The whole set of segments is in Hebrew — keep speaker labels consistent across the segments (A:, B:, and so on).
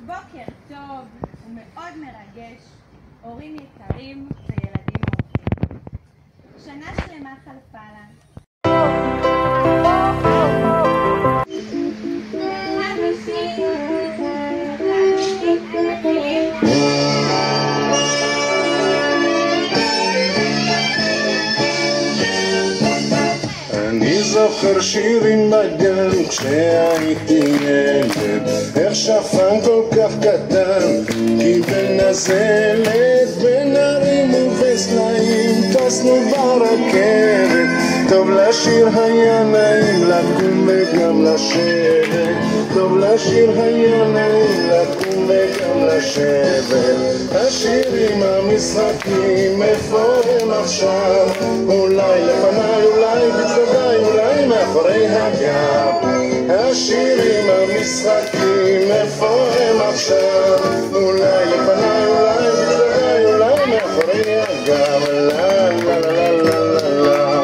A: בוקר טוב ומאוד מרגש, הורים יקרים וילדים אהובים. שנה שלמה חלפה לה.
B: אני זוכר שירים בגן כשהייתי ילד, איך שפן כל כך קטן קיבל נזלת, בין הרים ובסלעים טסנו ברכבת, טוב לשיר היה נעים לקום וגם לשבת, טוב לשיר היה נעים לקום וגם לשבת. השירים המשחקים איפה הם עכשיו, אולי לפניי אולי בצדדיי אולי מאחורי הגב. השירים המשחקים איפה הם עכשיו, אולי לפניי אולי בצדדיי אולי מאחורי הגב. לה לה לה לה לה לה.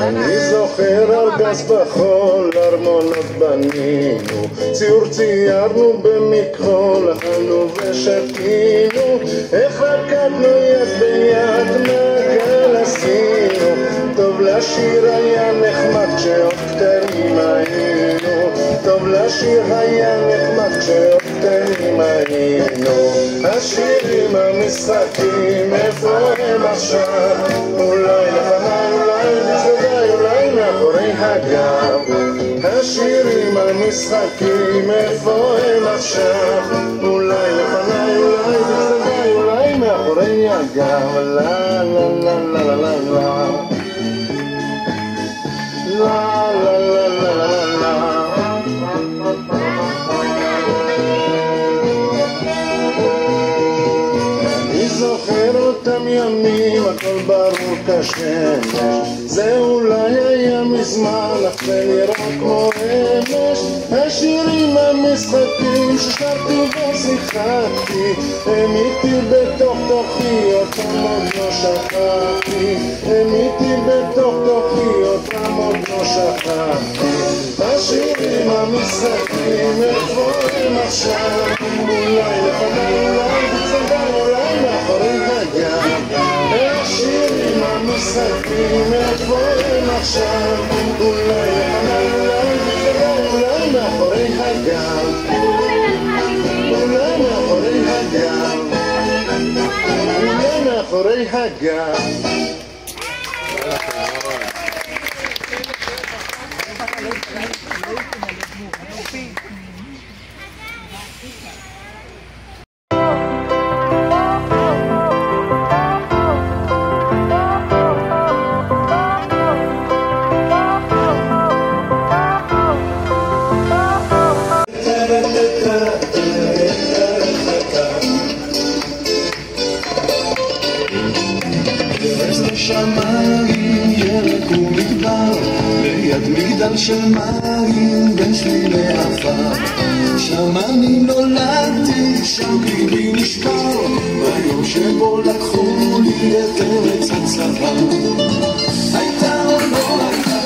B: אני זוכר ארגז בחול, ארמונות בנינו, ציור ציירנו במכחול, אכלנו ושתינו, איך רקדנו יד ביד, מעגל עשינו, טוב לשיר היה נחמד כשעוד קטנים היינו, טוב לשיר היה נחמד כשעוד קטנים היינו. השירים המשחקים איפה הם עכשיו, אולי לפניי אולי בצדדיי אולי מאחורי הגב. השירים המשחקים איפה הם עכשיו, אולי לפניי אולי בצדדיי אולי מאחורי הגב. לה לה לה לה לה לה לה לה לה לה לה לה. אני זוכר אותם ימים הכל ברור כשמש, זה אולי היה מזמן אך זה נראה כמו אמש. השירים המשחקים ששרתי ושיחקתי הם איתי בתוך תוכי, אותם עוד לא שכחתי, הם איתי בתוך תוכי, אותם עוד לא שכחתי. השירים המשחקים איפה הם עכשיו, אולי לפניי אולי בצדדיי אולי מאחורי הגב. השירים המשחקים איפה הם עכשיו, אולי לפניי אולי בצדדיי אולי מאחורי הגב, אולי מאחורי הגב, אולי מאחורי הגב.
C: שמיים ירק ומדבר, ליד מגדל של מים בין שבילי עפר. שם אני נולדתי, שם ליבי נשבר, ביום שבו לקחו לי את ארץ הצבא. הייתה או לא הייתה,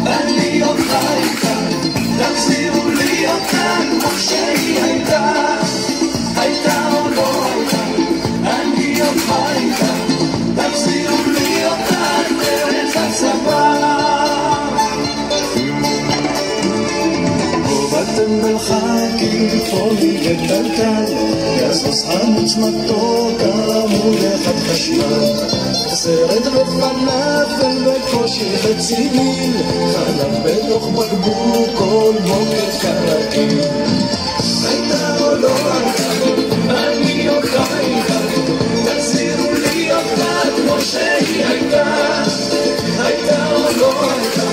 C: אני עוד חי כאן, תחזירו לי אותה כמו שהיא הייתה. הייתה או לא הייתה, אני עוד חי כאן, תחזירו לי אותה כוס חמוץ מתוק עמוד אחד חשמל סרט ופלאפל בקושי חצי מיל חלב בתוך בקבוק כל בוקר כרגיל הייתה או לא הייתה אני אותה איתה תחזירו לי אותה כמו שהיא הייתה הייתה או לא הייתה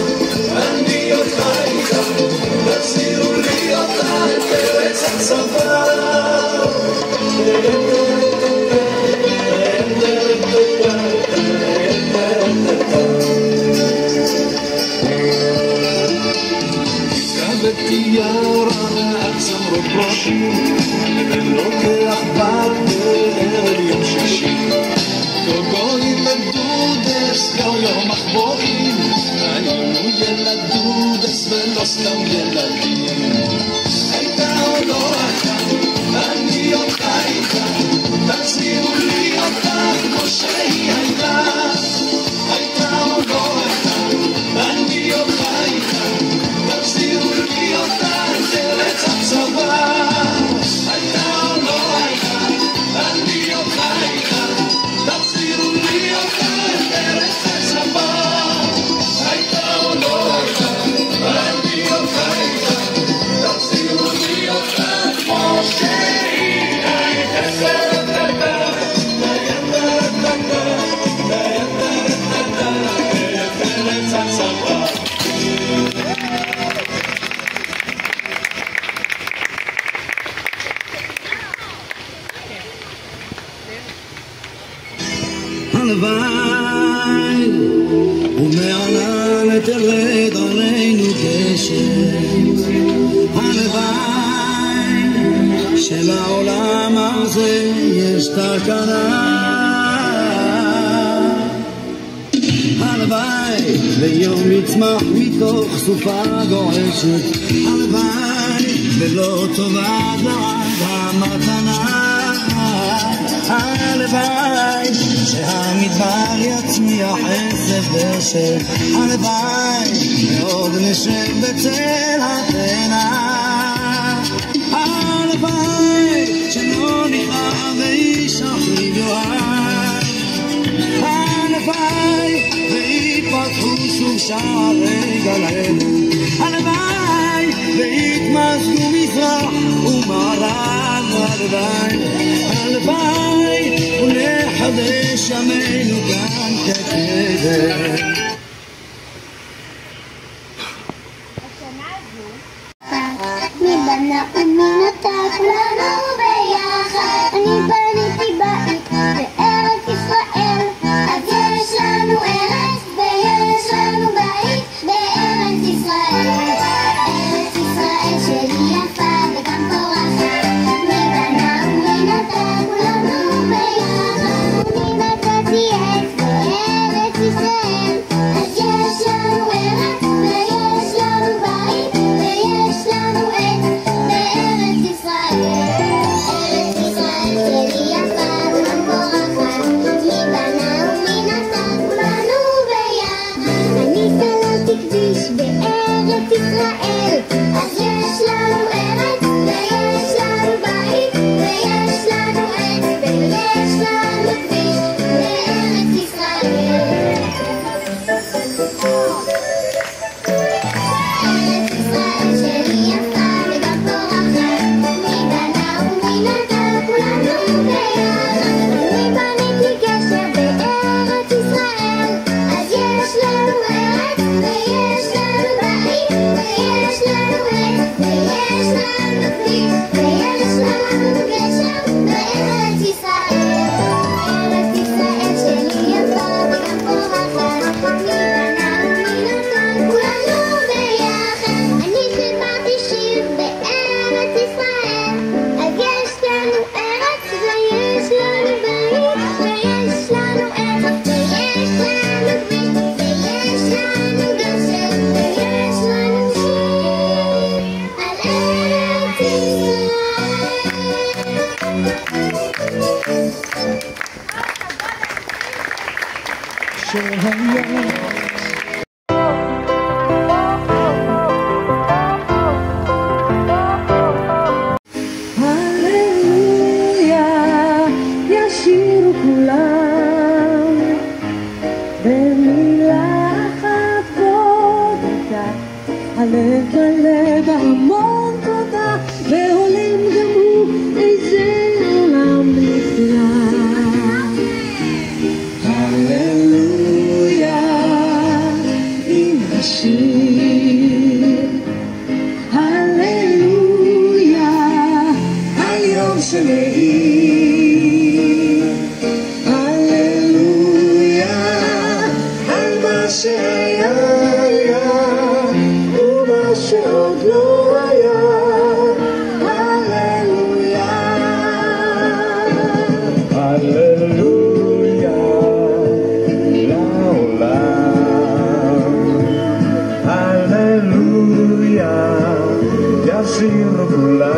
C: אני אותה איתה תחזירו לי אותה את ארץ הצבא בתיארה מעט צמרות פרשים ולוקח בת בערב יום שישי גוגויים בדודס גם יום מחבורים היינו ילדודס ולא סתם ילדים הייתה או לא הייתה אני אותה איתה תחזירו לי אותה כמו שהיא הייתה הייתה או לא הייתה אני אותה איתה תחזירו לי אותה את ארץ הצבא הייתה או לא הייתה אני אותה איתה תחזירו לי אותה את ארץ הצבא הייתה או לא הייתה אני אותה איתה תחזירו לי אותה כמו שהיא הייתה ארץ הצבא
D: הלוואי ומענן תרד עלינו גשם הלוואי שלעולם הזה יש תקנה הלוואי ויום יצמח מתוך סופה גועשת הלוואי ולא תאבד לעד המתנה הלוואי שהמדבר יצמיח עשב דשא הלוואי מאוד נשב בצל התאנה הלוואי שלא נכרע ואיש אחיו יאהב הלוואי ויפתחו שוב שערי גלנו הלוואי ויתמזגו מזרח ומערב הלוואי הלוואי ונחדש ימינו כאן כקדם
A: השנה הזו
E: מי בנה ומי נטע כולנו ביחד אני בניתי בית בארץ ישראל אז יש לנו ארץ ויש לנו בית בארץ ישראל ארץ ישראל שלי יפה וגם פורחת מי בנה ומי נטע כולנו ביחד אני נטעתי עץ בארץ ישראל אז יש לנו ארץ ויש לנו בית ויש לנו עץ בארץ ישראל ארץ ישראל שלי יפה וגם פורחת מי בנה ומי נטע כולנו ביחד אני סללתי כביש בארץ ישראל אז יש לנו ארץ ויש לנו בית ויש לנו עץ ויש לנו כביש בארץ ישראל ארץ ישראל שלי יפה וגם פורחת מי בנה ומי נטע כולנו ביחד אני בניתי גשר בארץ ישראל אז יש לנו ארץ ויש לנו בית ויש לנו עץ ויש לנו כביש ויש לנו גשר בארץ ישראל ארץ ישראל שלי יפה וגם פורחת מי בנה ומי נטע כולנו ביחד אני חיברתי שיר בארץ ישראל אז יש לנו ארץ ויש לנו בית ויש לנו עץ ויש לנו כביש ויש לנו גשר ויש לנו שיר על ארץ ישראל
F: הללויה הלב מלא בהמון תודה, והולם גם הוא איזה עולם נפלא. הללויה עם השיר, הללויה על יום שמאיר, הללויה על מה שהיה ומה שעוד לא היה, הללויה,
B: הללויה לעולם, הללויה ישירו כולם,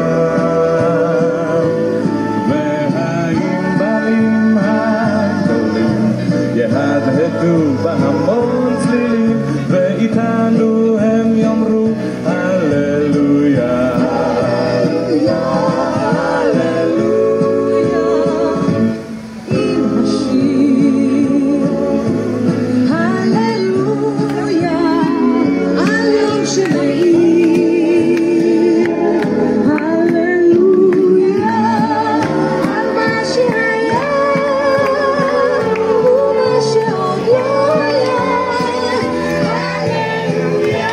B: והענבלים הגדולים יהדהדו בהמון צלילים, ואיתנו הם יאמרו הללויה,
F: הללויה עם השיר, הללויה על יום שמאיר, הללויה על מה שהיה ומה שעוד לא היה, הללויה,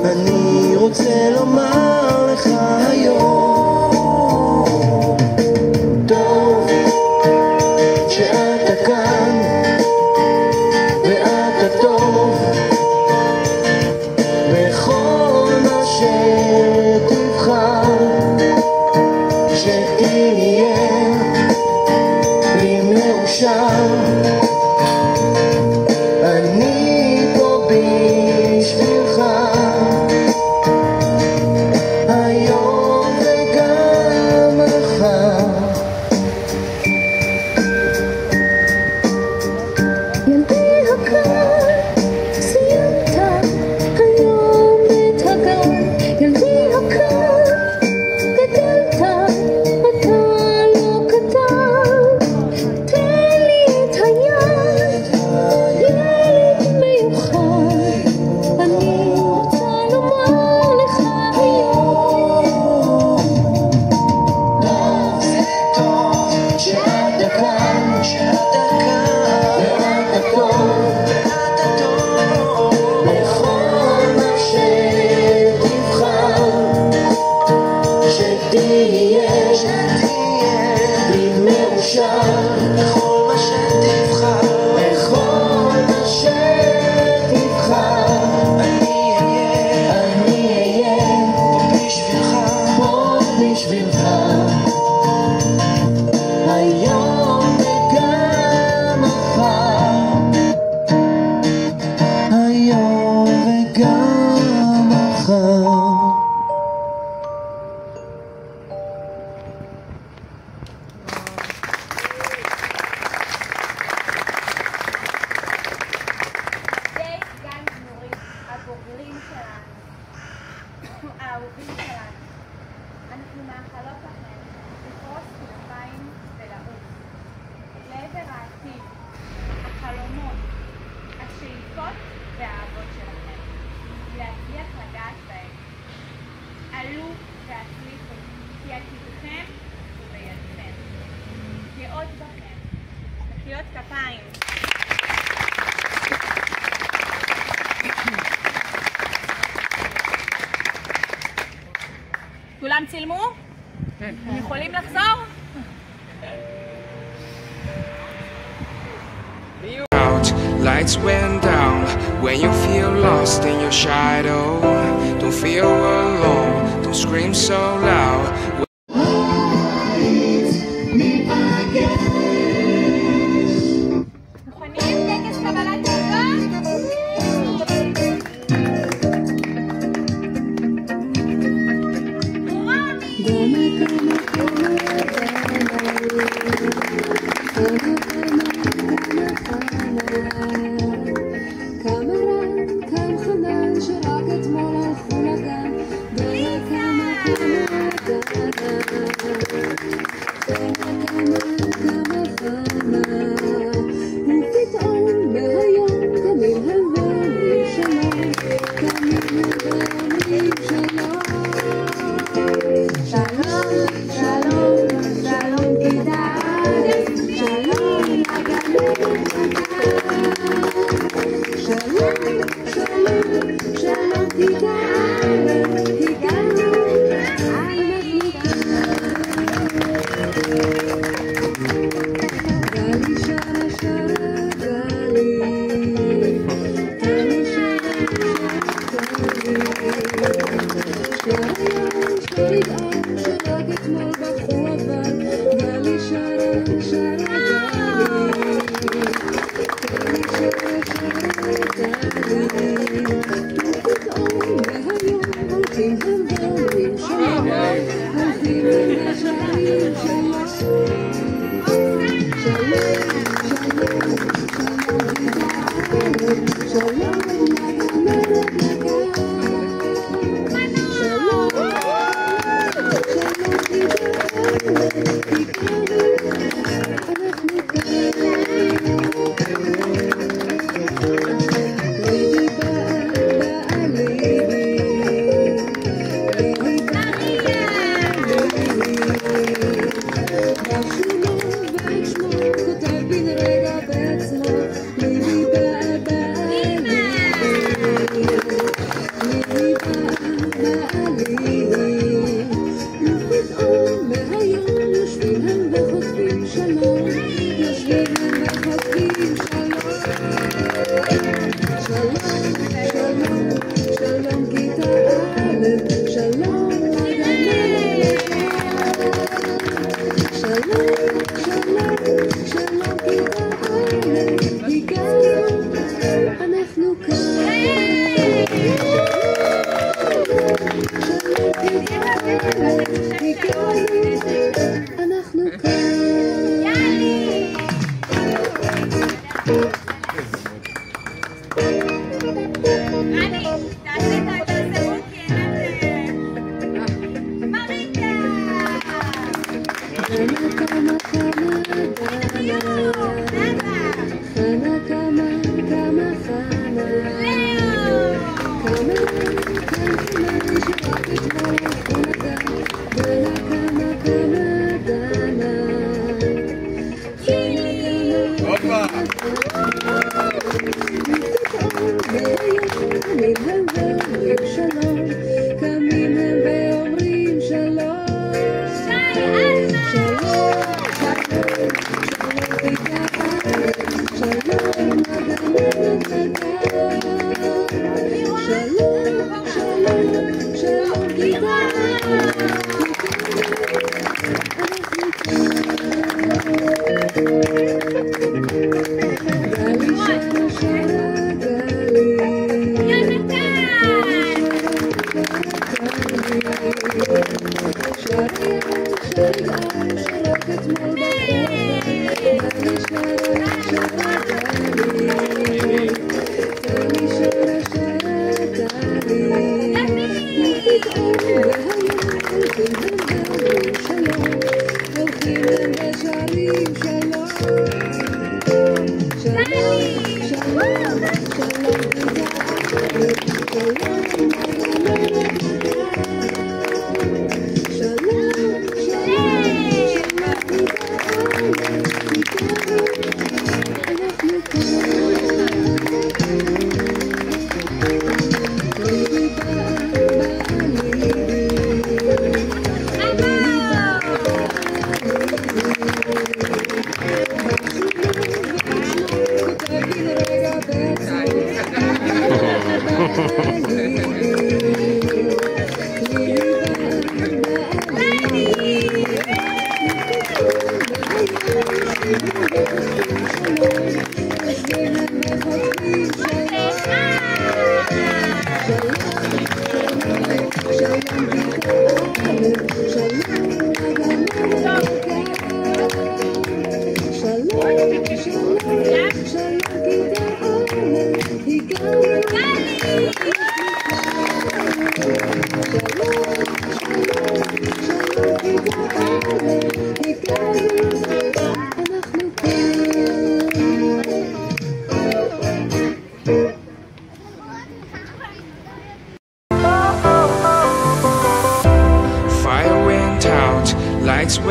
F: אני רוצה לומר לך היום, טוב שאתה כאן ואתה טוב בכל מה שתבחר, שתהיה לי מאושר, אני פה בשבילך היום וגם מחר. ילדי הגן, סיימת היום את הגן, ילדי הגן, גדלת, אתה
A: מחיאות כפיים. כולם צילמו? הם יכולים לחזור?
G: Lights went down when you feel lost in your shadow. Don't feel alone, don't scream so loud.
A: מוכנים? טקס קבלת תעודות?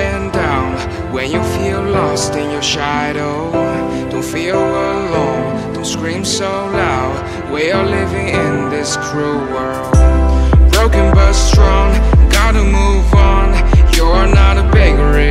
G: went down when you feel lost in your shadow. Don't feel alone, don't scream so loud. We are living in this cruel world. Broken but strong, gotta move on. You're not a bakery